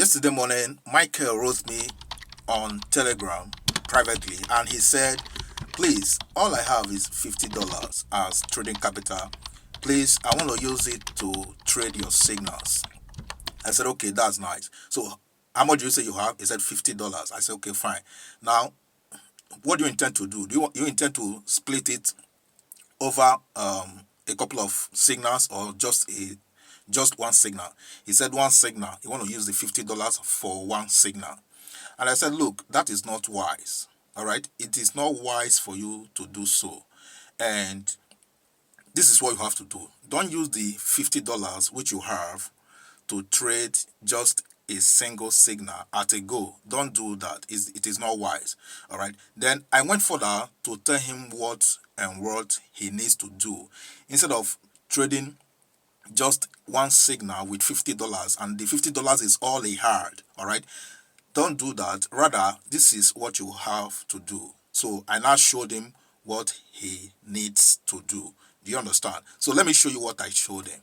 Yesterday morning, Michael wrote me on Telegram privately, and he said, please, all I have is $50 as trading capital. Please, I want to use it to trade your signals. I said, okay, that's nice. So how much do you say you have? He said $50. I said, okay, fine. Now, what do you intend to do? Do you intend to split it over a couple of signals, or just one signal? He said one signal. You want to use the $50 for one signal. And I said, look, that is not wise. All right, it is not wise for you to do so. And this is what you have to do. Don't use the $50 which you have to trade just a single signal at a go. Don't do that. It is not wise. All right. Then I went further to tell him what he needs to do. Instead of trading just one signal with $50, and the $50 is all he had. All right. Don't do that. Rather, this is what you have to do. So I now showed him what he needs to do. Do you understand? So let me show you what I showed him.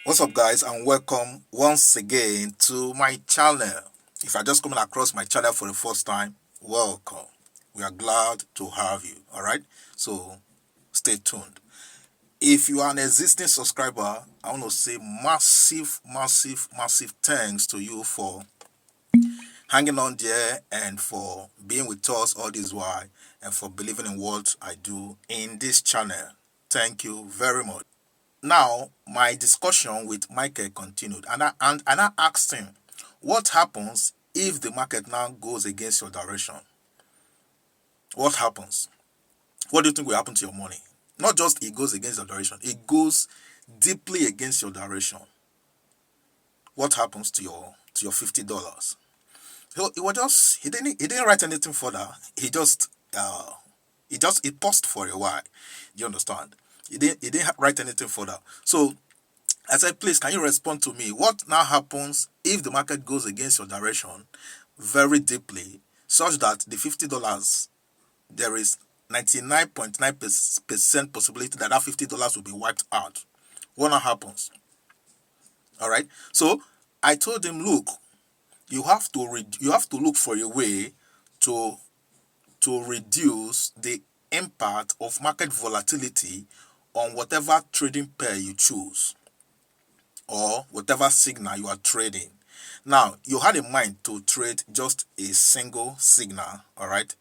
What's up, guys, and welcome once again to my channel. If you're just coming across my channel for the first time, welcome. We are glad to have you. All right, so stay tuned. If you are an existing subscriber, I want to say massive thanks to you for hanging on there and for being with us all this while, and for believing in what I do in this channel. Thank you very much. Now, my discussion with Michael continued, and I asked him, what happens if the market now goes against your direction? What happens? What do you think will happen to your money? Not just it goes against your direction, it goes deeply against your direction. What happens to your $50? He didn't write anything further. He paused for a while. Do you understand? He didn't write anything further. So I said, please, can you respond to me? What now happens if the market goes against your direction very deeply, such that the $50, there is 99.9% possibility that $50 will be wiped out? What now happens? All right. So I told him, look, you have to look for a way to reduce the impact of market volatility on whatever trading pair you choose, or whatever signal you are trading. Now, you had in mind to trade just a single signal, all right?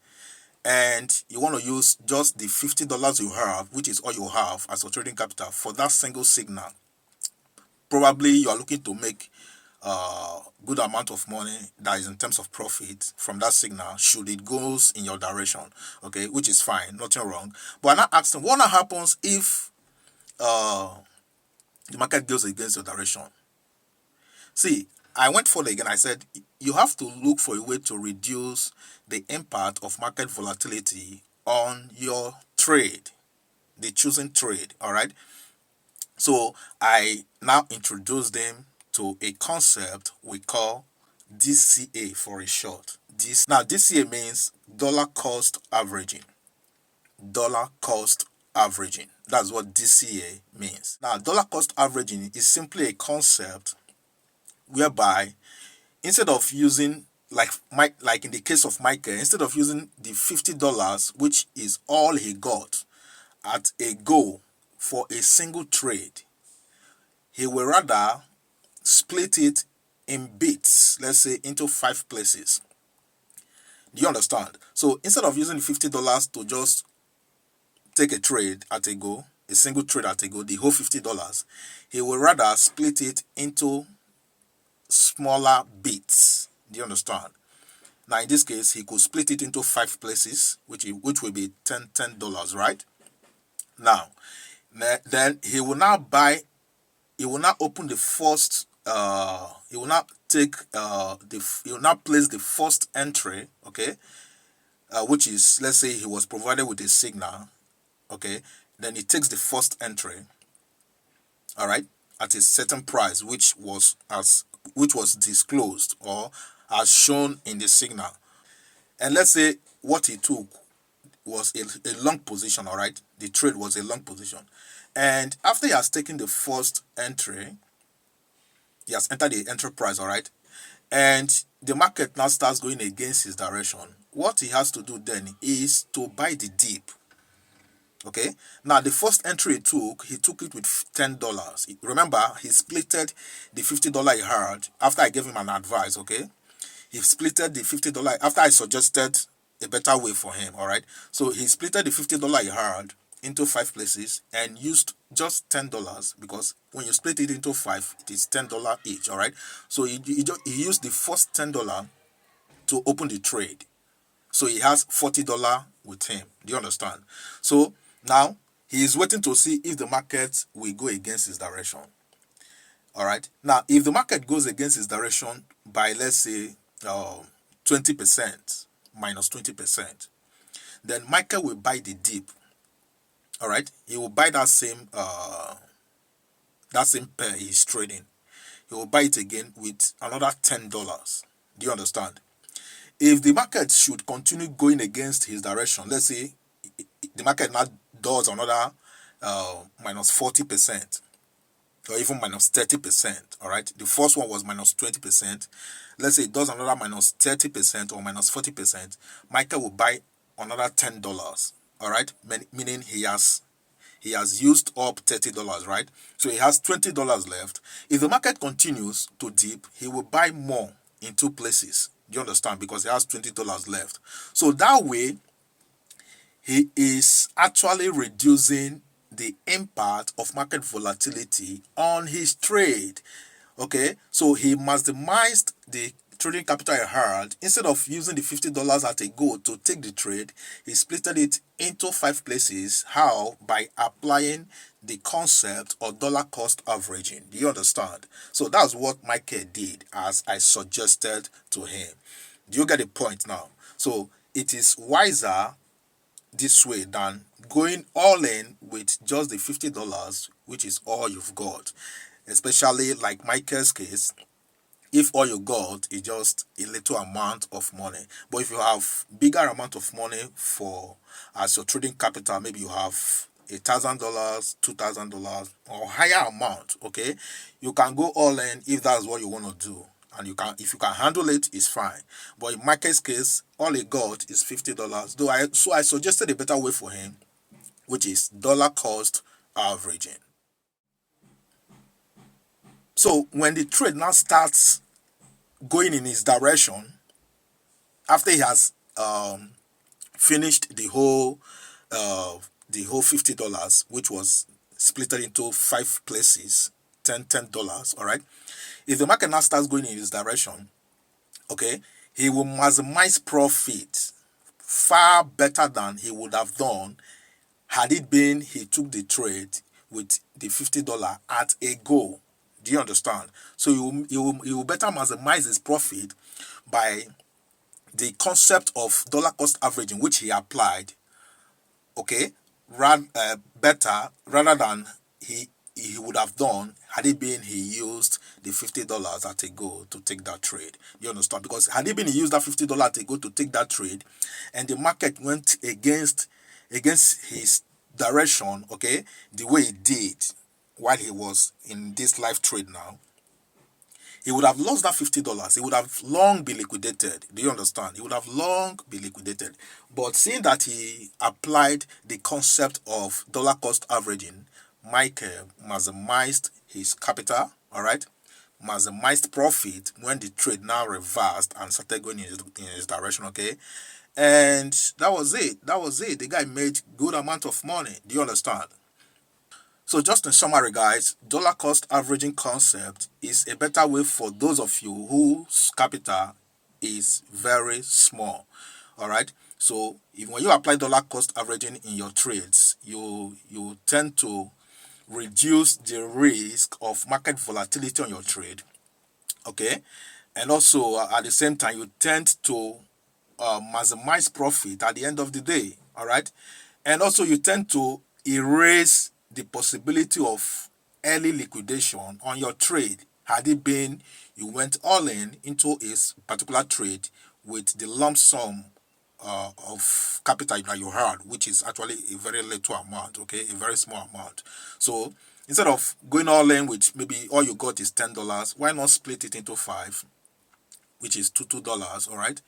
And you want to use just the $50 you have, which is all you have as your trading capital, for that single signal. Probably you are looking to make a good amount of money, that is in terms of profit, from that signal should it goes in your direction, okay, which is fine, nothing wrong. But I now asked him, what now happens if the market goes against your direction? See, I went further again. I said you have to look for a way to reduce the impact of market volatility on your trade, the chosen trade. All right. So I now introduced them to a concept we call DCA for a short. Now DCA means dollar cost averaging. Dollar cost averaging. That's what DCA means. Now, dollar cost averaging is simply a concept whereby, instead of using, like in the case of Michael, instead of using the $50, which is all he got at a go for a single trade, he will rather split it in bits, let's say into 5 places. Do you understand? So instead of using the $50 to just take a trade at a go, a single trade at a go, the whole $50, he will rather split it into smaller bits. Do you understand? Now, in this case, he could split it into 5 places, which will be $10, right? Now, then he will now open the first, he will now place the first entry, okay, which is, let's say he was provided with a signal, okay, then he takes the first entry, all right, at a certain price, which was which was disclosed or as shown in the signal. And let's say what he took was a long position, all right? The trade was a long position. And after he has taken the first entry, he has entered the enterprise, all right? And the market now starts going against his direction. What he has to do then is to buy the dip. Okay, now the first entry he took it with $10. Remember, he splitted the $50 he had after I gave him an advice. Okay, he splitted the $50 after I suggested a better way for him. All right, so he splitted the $50 he had into 5 places and used just $10, because when you split it into 5, it is $10 each. All right, so he used the first $10 to open the trade. So he has $40 with him. Do you understand? So now he is waiting to see if the market will go against his direction. All right. Now, if the market goes against his direction by, let's say, 20%, minus 20%, then Michael will buy the dip. All right. He will buy that same pair he's trading. He will buy it again with another $10. Do you understand? If the market should continue going against his direction, let's say the market now does another minus 40% or even minus 30%, all right? The first one was minus 20%. Let's say it does another minus 30% or minus 40%. Michael will buy another $10, all right? Meaning he has used up $30, right? So he has $20 left. If the market continues to dip, he will buy more in 2 places. Do you understand? Because he has $20 left. So that way, he is actually reducing the impact of market volatility on his trade. Okay, so he maximized the trading capital he had. Instead of using the $50 at a go to take the trade, he splitted it into 5 places. How? By applying the concept of dollar cost averaging. Do you understand? So that's what Michael did, as I suggested to him. Do you get the point now? So it is wiser this way than going all in with just the $50, which is all you've got. Especially like Michael's case, if all you got is just a little amount of money. But if you have bigger amount of money for as your trading capital, maybe you have $1,000, $2,000 or higher amount, okay, you can go all in if that's what you want to do. And if you can handle it, it's fine. But in Michael's case, all he got is $50. So I suggested a better way for him, which is dollar cost averaging. So when the trade now starts going in his direction, after he has finished the whole $50, which was split into 5 places, $10, all right. If the market now starts going in his direction, okay, he will maximize profit far better than he would have done had it been he took the trade with the $50 at a go. Do you understand? So he will better maximize his profit by the concept of dollar cost averaging, which he applied, okay, better rather than he would have done had it been he used the $50 at a go to take that trade. You understand? Because had it been he used that $50 at a go to take that trade, and the market went against his direction, okay, the way it did while he was in this live trade now, he would have lost that $50. He would have long been liquidated. Do you understand? He would have long been liquidated. But seeing that he applied the concept of dollar cost averaging, Michael maximized his capital, all right, maximized profit when the trade now reversed and started going in his direction, okay? And that was it. The guy made good amount of money. Do you understand? So just in summary, guys, dollar cost averaging concept is a better way for those of you whose capital is very small. All right. So when you apply dollar cost averaging in your trades, you tend to reduce the risk of market volatility on your trade. Okay. And also at the same time, you tend to maximize profit at the end of the day. All right. And also you tend to erase the possibility of early liquidation on your trade. had it been you went all in into a particular trade with the lump sum of capital that you had, which is actually a very little amount, okay, a very small amount. So instead of going all in with maybe all you got is $10, why not split it into five, which is $2. All right.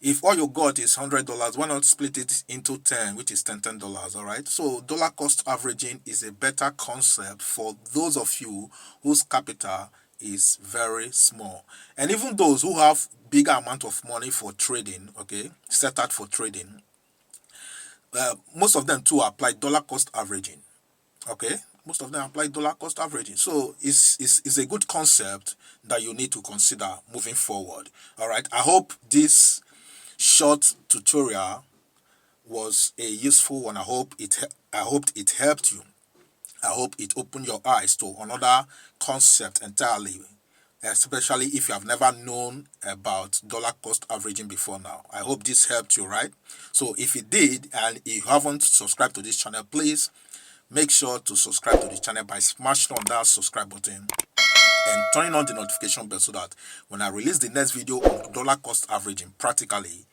If all you got is $100, why not split it into 10, which is $10? All right. So dollar cost averaging is a better concept for those of you whose capital is very small, and even those who have bigger amount of money for trading, okay, set out for trading. Most of them too apply dollar cost averaging. Okay, most of them apply dollar cost averaging. So it's a good concept that you need to consider moving forward. All right. I hope this short tutorial was a useful one. I hoped it helped you. I hope it opened your eyes to another concept entirely, especially if you have never known about dollar cost averaging before now. I hope this helped you, right? So if it did, and if you haven't subscribed to this channel, please make sure to subscribe to the channel by smashing on that subscribe button and turning on the notification bell so that when I release the next video on dollar cost averaging practically,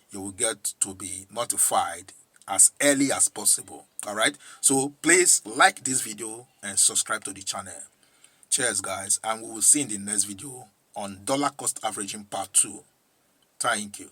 you will get to be notified as early as possible. All right, so please like this video and subscribe to the channel. Cheers guys, and we will see in the next video on dollar cost averaging part 2. Thank you.